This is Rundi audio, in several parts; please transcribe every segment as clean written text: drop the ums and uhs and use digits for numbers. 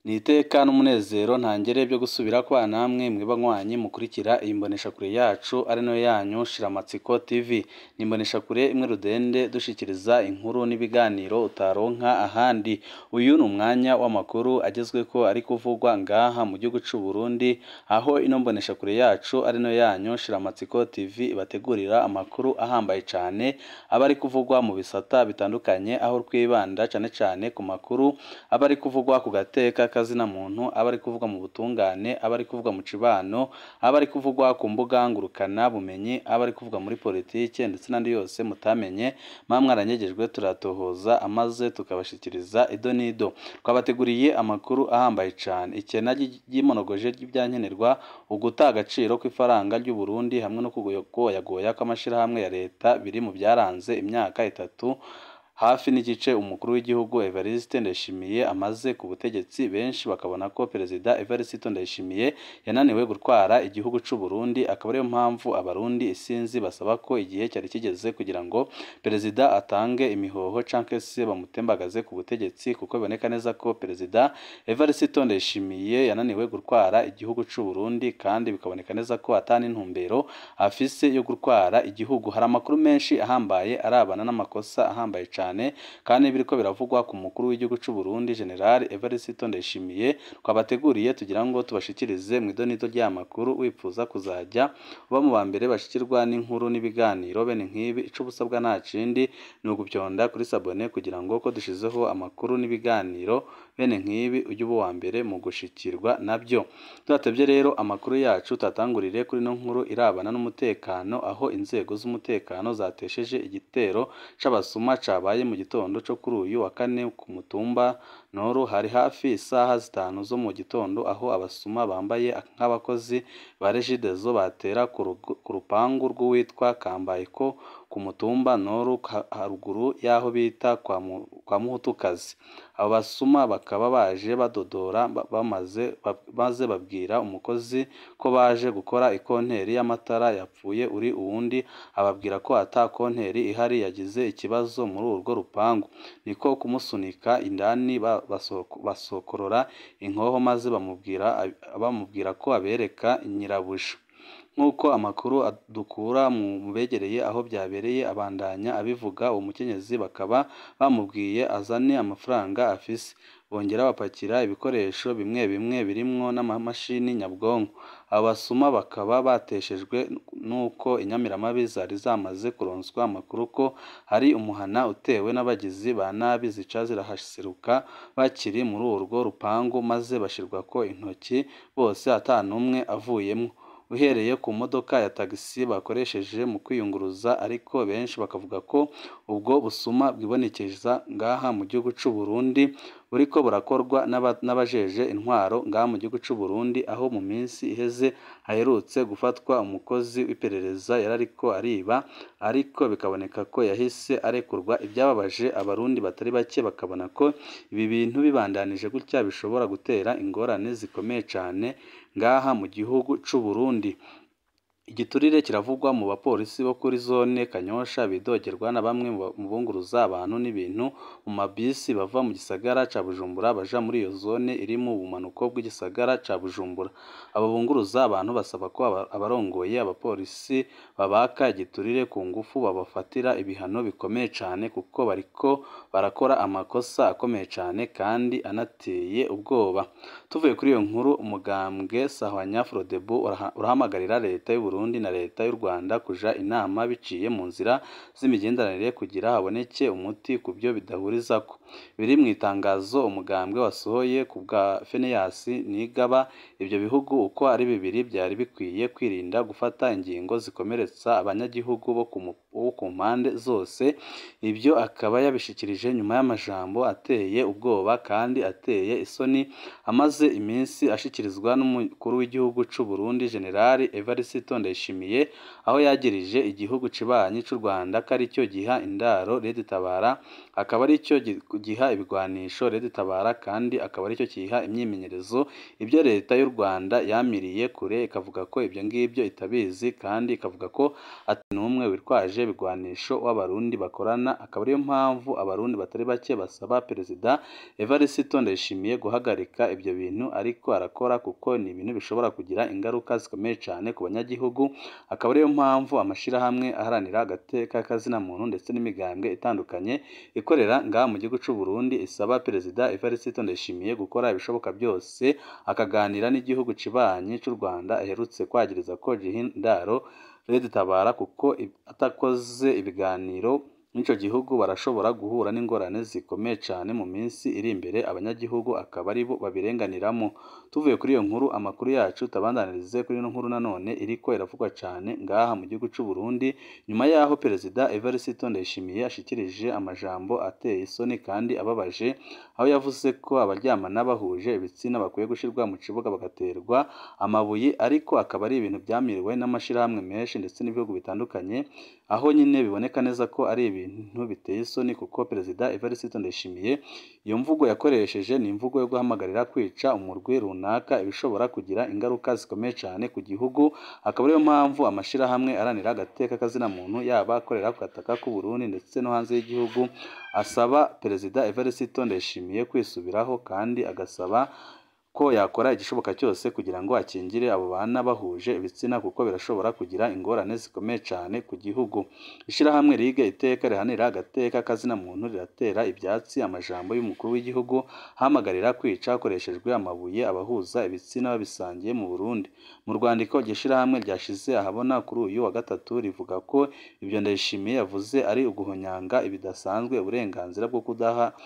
Ni iteka n'umunezero ntangere byo gusubira kwa namwe mwibanywanyi mukurikira iyi mboneshakure yacu ari nayo yanyu Shiramatsiko TV. Ni imboneshakure imwe rudende dushikiriza inkuru n'ibiganiro utaronka ahandi. Uyu ni umwanya w'amakuru agezweko ari kuvugwa ngaha mu gihugu c'u Burundi, aho ino mboneshakure yacu ari nayo yanyu Shiramatsiko TV ibategurira amakuru ahambaye cane aba ari kuvugwa mu bisata bitandukanye, aho twibanda cane ku makuru aba ari kuvugwa ku gateka kazina muntu, aba ari kuvugwa mu butungane, aba ari kuvugwa mu cibano, aba ari kuvugwa ku mbuga ngurukana bumenyi, aba ari kuvugwa muri politike ndetse n'andi yose mutamenye mwamwaranyegejwe turatohoza amaze tukabashikiriza ido nido. Twabateguriye amakuru ahambaye cane, ikena ry'imonogoje ry'ibyankenerwa, uguta agaciro kw'ifaranga ry'u Burundi hamwe no kugoyagoya kw'amashirahamwe ya leta biri mu byaranze imyaka itatu hafi n'igice umukuru w'igihugu Evariste Ndayishimiye amaze ku butegetsi. Benshi bakabona ko Perezida Evariste Ndayishimiye yananiwe gutwara igihugu c'u Burundi, akaba ariyo mpamvu abarundi isinzi basaba ko igihe cyari kigeze kugira ngo Perezida atange imihoho canke se bamutembagaze ku butegetsi, kuko biboneka neza ko Perezida Evariste Ndayishimiye yananiwe gutwara igihugu c'u Burundi, kandi bikaboneka neza ko atani intumbero afise yo gutwara igihugu. Hari amakuru menshi ahambaye arabana n'amakosa ahambaye cane kandi biriko biravugwa ku mukuru w'igihugu c'u Burundi General Evariste Ndayishimiye, twabateguriye tugira ngo tubashikirize mu idonito ry'amakuru. Wipfuza kuzajya uba mu bambere bashikirwa n'inkuru n'ibiganiro bene nk'ibi, ico busabwa nta kindi ni uguvyonda kuri sabone kugira ngo ko dushizeho amakuru n'ibiganiro bene nk'ibi ujye uba uwa mbere mu gushikirwa nabyo. Tudatevye rero amakuru yacu tatangurire kuri no nkuru irabana n'umutekano, aho inzego z'umutekano zatesheje igitero c'abasuma cabaye mu gitondo cyo kuri uyu wa kane ku mutumba Noru. Hari hafi isaha zitanu zo mu gitondo aho abasuma bambaye nk'abakozi ba Regideso batera ku rupangu rw'uwitwa Kambaye ko ku mutumba Noru haruguru yaho bita kwa Muhutukazi. Abo basuma bakaba baje badodora maze babwira umukozi ko baje gukora ikonteri y'amatara yapfuye uri uwundi ababwira ko ata konteri ihari, yagize ikibazo muri urwo rupangu, niko kumusunika indani basokorora inkoho maze bamubwira ko abereka nyirabuja. Nk'uko amakuru dukura mu begereye aho byabereye abandanya abivuga, uwo mukenyezi bakaba bamubwiye azane amafaranga afise, bongera bapakira ibikoresho bimwe bimwe birimwo n'amamashini nyabwonko. Abo basuma bakaba bateshejwe nuko inyamiramabi zari zamaze kuronswa amakuru ko hari umuhana utewe n'abagizi ba nabi zica zirahaseruka bakiri muri urwo rupangu, maze bashirwako intoki bose atanumwe avuyemwo, uhereye ku modoka ya tagisi bakoresheje mu kwiyunguruza. Ariko benshi bakavuga ko ubwo busuma bwibonekeza ngaha mu gihugu c'u Burundi buriko burakorwa n'abajeje intwaro ngaha mu gihugu c'u Burundi, aho mu minsi iheze haherutse gufatwa umukozi w'iperereza yarariko ariba, ariko bikaboneka ko yahise arekurwa. Ibyababaje abarundi batari bake bakabona ko ibi bintu bibandanije gutya bishobora gutera ingorane zikomeye cane ngaha mu gihugu c'u Burundi. Igiturire kiravugwa mu bapolisi bo kuri zone Kanyosha bidogerwa na bamwe mu bunguruza abantu n'ibintu mu mabisi bava mu gisagara ca Bujumbura baja muri iyo zone iri mu bumanuko bw'igisagara ca Bujumbura. Abo bunguruza abantu basaba ko abarongoye abapolisi babaka igiturire ku ngufu babafatira ibihano bikomeye cane, kuko bariko barakora amakosa akomeye cane kandi anateye ubwoba. Tuvuye kuri iyo nkuru, umugambwe Sahwanya Frodebu urahamagarira leta y'u Burundi na leta y'u Rwanda kuja inama biciye mu nzira z'imigenderanire kugira haboneke umuti ku byo bidahurizako. Biri mu itangazo umugambwe wasohoye ku bwa Phineas Nigaba, ibyo bihugu uko ari bibiri byari bikwiye kwirinda gufata ingingo zikomeretsa abanyagihugu bo ku mpande zose. Ibyo akaba yabishikirije nyuma y'amajambo ateye ubwoba kandi ateye isoni amaze iminsi ashikirizwa n'umukuru w'igihugu c'u Burundi General Evariste Ndayishimiye aho yagirije igihugu cibanyi c'u Rwanda ko ari cyo giha indaro Red Tabara, akaba ari cyo giha ibigwanisho Red Tabara, kandi akaba ari cyo kiha imyimenyerezo, ibyo leta y'u Rwanda yamiriye kure ikavuga ko ibyo ngibyo itabizi, kandi ikavuga ko ati n'umwe witwaje ibigwanisho w'abarundi bakorana. Akaba ariyo mpamvu abarundi batari bake basaba Perezida Evariste Ndayishimiye guhagarika ibyo bintu ariko arakora, kuko ni ibintu bishobora kugira ingaruka zikomeye cyane ku banyagihugu. Akaba ariyo mpamvu amashirahamwe aharanira agateka k'azina muntu ndetse n'imigambwe itandukanye ikorera ngaha mu gihugu c'u Burundi isaba Perezida Evariste Ndayishimiye gukora ibishoboka byose akaganira n'igihugu cibanyi c'u Rwanda aherutse kwagiriza ko giha indaro Red Tabara, kuko atakoze ibiganiro n'ico gihugu barashobora guhura n'ingorane zikomeye cyane mu minsi iri imbere, abanyagihugu akaba ari bo babirenganiramo. Tuvuye kuri iyo nkuru, amakuru yacu tabandanirize kuri ino nkuru nanone iriko iravugwa cyane ngaha mu gihugu c'u Burundi, nyuma yaho Perezida Evariste Ndayishimiye ashikirije amajambo ateye isoni kandi ababaje, aho yavuze ko abaryamana bahuje ibitsina bakwiye gushirwa mu kibuga bagaterwa amabuye, ariko akaba ari ibintu byamiriwe n'amashirahamwe menshi ndetse n'ibihugu bitandukanye, aho nyine biboneka neza ko ari ibintu biteye isoni, kuko Perezida Evariste Ndayishimiye iyo mvugo yakoresheje ni imvugo yo guhamagarira kwica umurwi runaka, ibishobora kugira ingaruka zikomeye cyane ku gihugu. Akaba ariyo mpamvu amashirahamwe aranira agateka k'azina muntu yaba akorera ku gataka k'u Burundi ndetse no hanze y'igihugu asaba Perezida Evariste Ndayishimiye kwisubiraho, kandi agasaba ko yakora igishoboka cyose kugira ngo akingire abo bana bahuje ibitsina, kuko birashobora kugira ingorane zikomeye cyane ku gihugu. Ishirahamwe rige iteka rihanira agateka k'azina muntu riratera ibyatsi amajambo y'umukuru w'igihugu hamagarira kwica hakoreshejwe amabuye abahuza ibitsina babisangiye mu Burundi. Mu rwandiko ry'ishirahamwe ryashize ahabona kuri uyu wa gatatu rivuga ko ibyo Ndayishimiye yavuze ari uguhonyanga ibidasanzwe uburenganzira bwo kudaha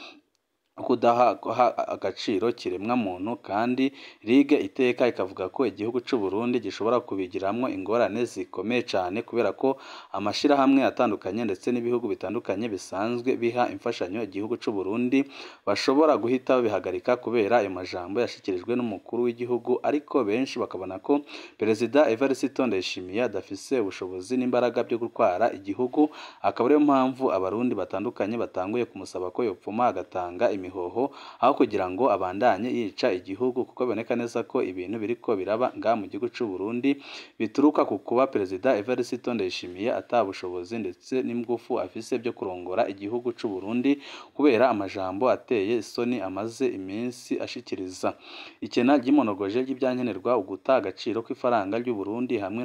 agaciro kiremwa muntu, kandi Ligue iteka ikavuga ko igihugu c'u Burundi gishobora kubigiramwo ingorane zikomeye cyane, kubera ko amashirahamwe atandukanye ndetse n'ibihugu bitandukanye bisanzwe biha imfashanyo igihugu c'u Burundi bashobora guhita bihagarika kubera ayo majambo yashikirijwe n'umukuru w'igihugu. Ariko benshi bakabona ko Perezida Evariste Ndayishimiye adafise ubushobozi n'imbaraga byo gutwara igihugu, akaba ariyo mpamvu abarundi batandukanye batanguye kumusaba ko yopfuma agatanga imihoho aho kugira ngo abandanye yica igihugu, kuko biboneka neza ko ibintu biriko biraba ngaha mu gihugu c'u Burundi bituruka ku kuba Perezida Evariste Ndayishimiye atabushobozi ndetse n'ingufu afise byo kurongora igihugu c'u Burundi, kubera amajambo ateye isoni amaze iminsi ashikiriza. Ikena ry'imonogoje ry'ibyankenerwa uguta agaciro kw'ifaranga ry'u Burundi hamwe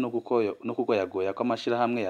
no kugoyagoya kw'amashirahamwe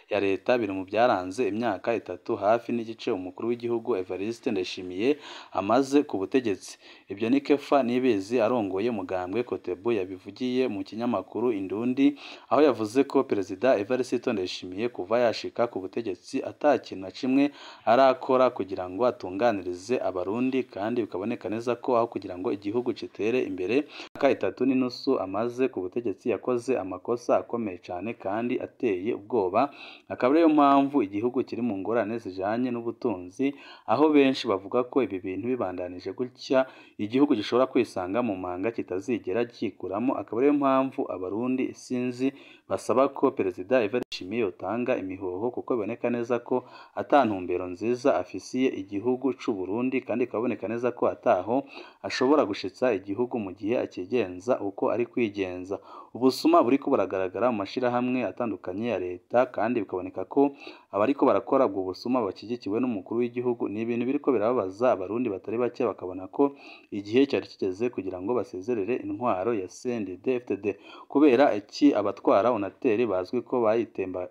ya leta biri mu byaranze imyaka itatu hafi n'igice umukuru w'igihugu Evariste Ndayishimiye amaze ku butegetsi. Ibyo ni Kefa Niyibizi arongoye umugambwe Kotebu yabivugiye mu kinyamakuru Indundi, aho yavuze ko Perezida Evariste Ndayishimiye kuva yashika ku butegetsi atakintu na kimwe arakora kugira ngo atunganirize abarundi, kandi bikaboneka neza ko aho kugira ngo igihugu citere imbere imyaka itatu n'inusu amaze ku butegetsi yakoze amakosa akomeye cyane kandi ateye ubwoba. Akaba ariyo mpamvu igihugu kiri mu ngorane zijanye n'ubutunzi, aho benshi bavuga ko ibi bintu bibandanije gutya igihugu gishobora kwisanga mu manga kitazigera cyikuramo. Akaba ariyo mpamvu abarundi isinzi basaba ko Perezida Evariste Ndayishimiye yotanga imihoho, kuko biboneka neza ko ata ntumbero nziza afisiye igihugu c'u Burundi, kandi ikaboneka neza ko ataho ashobora gushitsa igihugu mu gihe akigenza uko ari kwigenza. Ubusuma buriko buragaragara mu mashirahamwe atandukanye ya leta, kandi bikaboneka ko abariko barakora ubwo busuma bakigikiwe n'umukuru w'igihugu. Ni ibintu biriko birababaza abarundi batari bake, bakabona ko igihe cyari kigeze kugira ngo basezerere intwaro ya CNDD-FDD, kubera iki abatwara onateri bazwi ko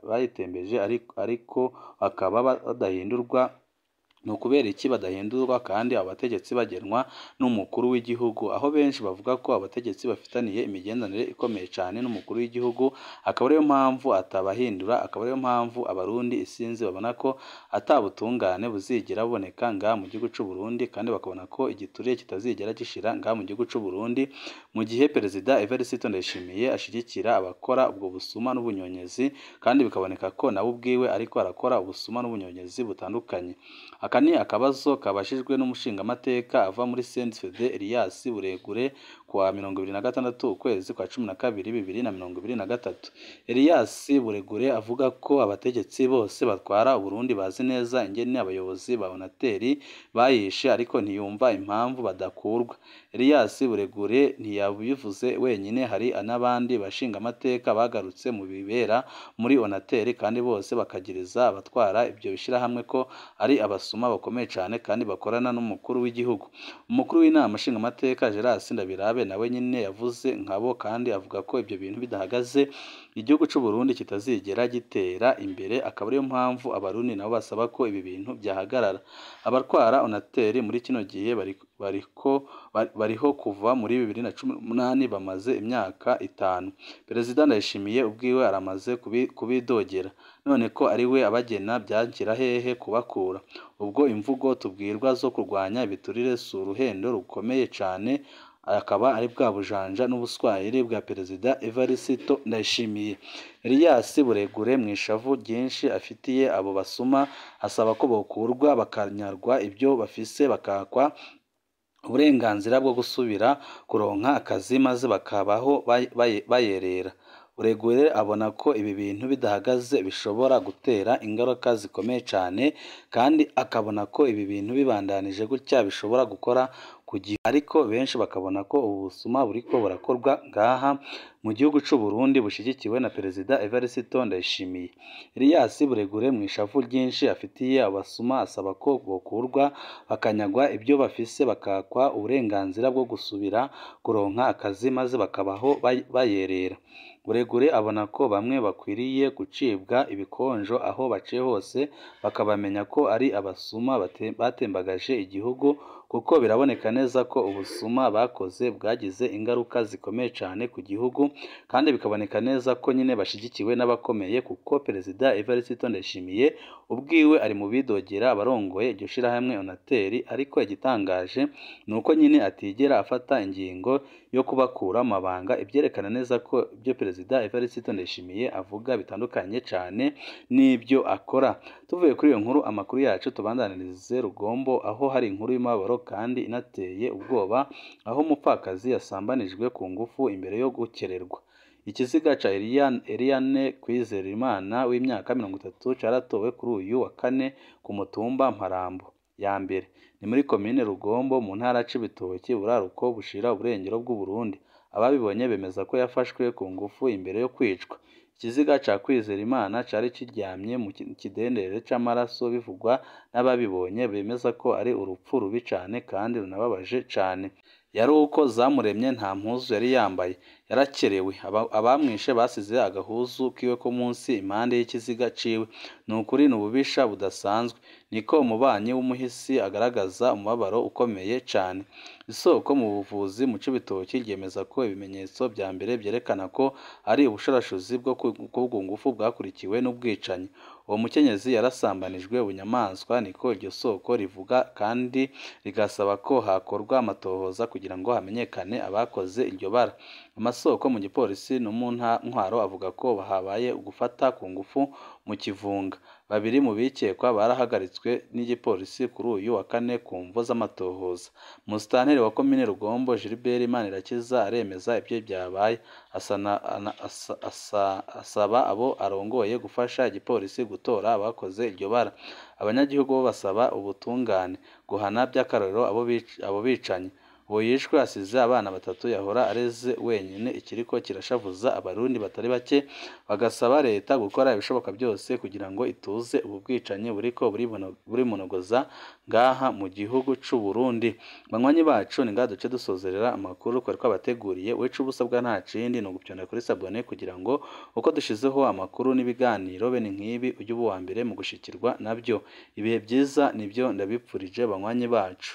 bayitembeje ariko bakaba badahindurwa. Ni ukubera iki badahindurwa kandi abategetsi bagenwa n'umukuru w'igihugu, aho benshi bavuga ko abategetsi bafitaniye imigenderanire ikomeye cyane n'umukuru w'igihugu. Akaba ariyo mpamvu atabahindura, akaba ariyo mpamvu abarundi isinzi babona ko atabutungane buzigera buboneka ngaha mu gihugu c'u Burundi, kandi bakabona ko igituriye kitazigera gishira ngaha mu gihugu c'u Burundi, mu gihe Perezida Evariste Ndayishimiye ashigikira abakora ubwo busuma n'ubunyonyezi, kandi bikaboneka ko nawe ubwiwe ariko arakora ubusuma n'ubunyonyezi butandukanye. aka ni akabazo kabashijwe n'umushingamateka ava muri CNDD Elias Buregure kuwa 26 ukwezi kwa 12 2023. Elias Buregure avuga ko abategetsi bose batwara Burundi bazi neza ingene abayobozi ba Onateri bayishe ariko ntiyumva impamvu badakurwa. Elias Buregure ntiyabivuze wenyine, hari n'abandi bashingamateka bagarutse mu bibera muri Onateri kandi bose bakagiriza abatwara ibyo bishirahamwe ko ari abasuma bakomeye cyane kandi bakorana n'umukuru w'igihugu. Umukuru w'inama nshingamateka Gerard Ndabirabe nawe nyine yavuze nkabo kandi avuga ko ibyo bintu bidahagaze igihugu cy'u Burundi kitazigera gitera imbere, akaba ariyo mpamvu abarundi nabo basaba ko ibi bintu byahagarara. Abatwara Onateri muri kino gihe bariho kuva muri 2018 bamaze imyaka 5. Perezida Ndayishimiye ubwiwe aramaze kubidogera, none ko ari we abagena byagira hehe kubakura. Ubwo imvugo tubwirwa zo kurwanya ibiturire si uruhendo rukomeye cyane, akaba ari bwa bujanja n'ubuswahili bwa Perezida Evariste Ndayishimiye. Elias Buregure mu ishavu ryinshi afitiye abo basuma asaba ko bokurwa bakanyarwa ibyo bafise bakakwa uburenganzira bwo gusubira kuronka akazi maze bakabaho bayerera. Buregure abona ko ibi bintu bidahagaze bishobora gutera ingaruka zikomeye cyane, kandi akabona ko ibi bintu bibandanije gutya bishobora gukora ku gihe, ariko benshi bakabona ko ubu busuma buriko burakorwa ngaha mu gihugu cy'u Burundi bushigikiwe na Perezida Evariste Ndayishimiye. Elias Buregure mu ishavu ryinshi afitiye abasuma asaba ko bokurwa bakanyagwa ibyo bafise bakakwa uburenganzira bwo gusubira kuronka akazi maze bakabaho bayerera. Buregure abona ko bamwe bakwiriye gucibwa ibikonjo aho baciye hose bakabamenya ko ari abasuma batembagaje igihugu, kuko biraboneka neza ko ubusuma bakoze bwagize ingaruka zikomeye cyane ku gihugu, kandi bikaboneka neza ko nyine bashigikiwe n'abakomeye, kuko Perezida Evariste Ndayishimiye ubwiwe ari mu bidogera abarongoye iryo shirahamwe Onateri, ariko igitangaje ni uko nyine atigera afata ingingo yo kubakura amabanga, ibyerekana neza ko ibyo Perezida Evariste Ndayishimiye avuga bitandukanye cyane n'ibyo akora. Tuvuye kuri iyo nkuru, amakuru yacu tubandanirize Rugombo, aho hari inkuru y'umubabaro kandi inateye ubwoba, aho umupfakazi yasambanijwe ku ngufu imbere yo gukererwa. Ikiziga ca Eliane Kwizerimana w'imyaka 30 caratowe kuri uyu wa kane ku mutumba Mparambo ya mbere, ni muri komine Rugombo mu ntara Cibitoke, buraruko bushira uburengero bw'u Burundi. Ababibonye bemeza ko yafashwe ku ngufu imbere yo kwicwa. Ikiziga ca Kwizerimana cari kiryamye mu kidendere c'amaraso, bivugwa n'ababibonye bemeza ko ari urupfu rubi cane kandi runababaje cane. Yari uko zamuremye nta mpuzu yari yambaye, yarakerewe. Abamwishe basize agahuzu kiwe ko munsi impande y'ikiziga ciwe. Ni ukuri ni ububisha budasanzwe, niko umubanyi w'umuhisi agaragaza umubabaro ukomeye cyane. Isoko mu buvuzi mu Cibitoki ryemeza ko ibimenyetso bya mbere byerekana ko ari ubushorashuzi bwo ku ngufu bwakurikiwe n'ubwicanyi. Uwo mukenyezi yarasambanijwe bunyamaswa, niko iryo soko rivuga, kandi rigasaba ko hakorwa amatohoza kugira ngo hamenyekane abakoze iryo bara. Amasoko mu gipolisi no mu ntwaro avuga ko habaye ugufata ku ngufu mu Kivunga. Babiri mu bikekwa barahagaritswe n'igipolisi kuri uyu wa kane ku mvo z'amatohoza. Musitanteri wa komine Rugombo Gilbert Manirakiza aremeza ibyo byabaye, asaba abo arongoye gufasha igipolisi gutora abakoze iryo bara. Abanyagihugu bo basaba ubutungane guhana by'akarorero abo bicanyi. Uwo yishwe asize abana 3 yahora areze wenyine, ikiriko kirashavuza abarundi batari bake, bagasaba leta gukora ibishoboka byose kugira ngo ituze ubu bwicanyi buriko buri monogoza ngaha mu gihugu cy'u Burundi. Banywanyi bacu ni ngaha duce dusozerera amakuru kwari kwabateguriye. Wecu ubusabwa nta kindi no gupyonda kuri sabone kugira ngo uko dushizeho amakuru n'ibiganiro bene nk'ibi ujye uba wa mbere mu gushikirwa nabyo. Ibihe byiza nibyo ndabipfurije banywanyi bacu.